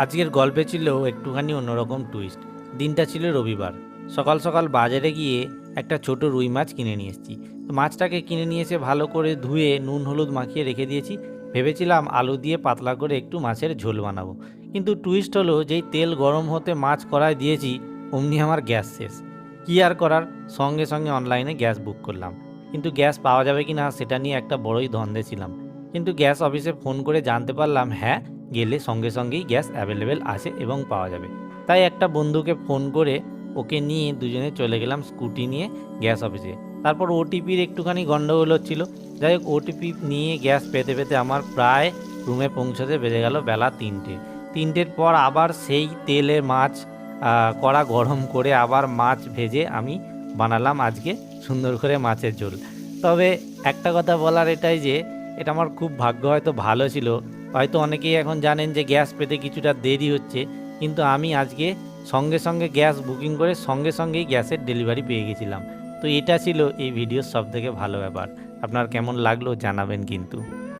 আজকের গল্পে ছিল একটুখানি অন্যরকম টুইস্ট। দিনটা ছিল রবিবার। সকাল সকাল বাজারে গিয়ে একটা ছোট রুই মাছ কিনে নিয়ে এসেছি। তো মাছটাকে কিনে নিয়ে এসে ভালো করে ধুয়ে নুন হলুদ মাখিয়ে রেখে দিয়েছি। ভেবেছিলাম আলু দিয়ে পাতলা করে একটু মাছের ঝোল বানাবো, কিন্তু টুইস্ট হলো যেই তেল গরম হতে মাছ কড়ায় দিয়েছি অমনি আমার গ্যাস শেষ। কী আর করার, সঙ্গে সঙ্গে অনলাইনে গ্যাস বুক করলাম। কিন্তু গ্যাস পাওয়া যাবে কি না সেটা নিয়ে একটা বড়ই দ্বন্দ্বে ছিলাম। কিন্তু গ্যাস অফিসে ফোন করে জানতে পারলাম হ্যাঁ, গেলে সঙ্গে সঙ্গেই গ্যাস অ্যাভেলেবেল আছে এবং পাওয়া যাবে। তাই একটা বন্ধুকে ফোন করে ওকে নিয়ে দুজনে চলে গেলাম স্কুটি নিয়ে গ্যাস অফিসে। তারপর ওটিপির একটুখানি গণ্ডগোল হচ্ছিল। যাই হোক, ওটিপি নিয়ে গ্যাস পেতে পেতে আমার প্রায় রুমে পৌঁছাতে বেজে গেল বেলা 3টে। 3টের পর আবার সেই তেলে মাছ কড়া গরম করে আবার মাছ ভেজে আমি বানালাম আজকে সুন্দর করে মাছের ঝোল। তবে একটা কথা বলার এটাই যে এটা আমার খুব ভাগ্য হয়তো ভালো ছিল। হয়তো অনেকেই এখন জানেন যে গ্যাস পেতে কিছুটা দেরি হচ্ছে, কিন্তু আমি আজকে সঙ্গে সঙ্গে গ্যাস বুকিং করে সঙ্গে সঙ্গেই গ্যাসের ডেলিভারি পেয়ে গেছিলাম। তো এটা ছিল এই ভিডিওর সবথেকে ভালো ব্যাপার। আপনার কেমন লাগলো জানাবেন কিন্তু।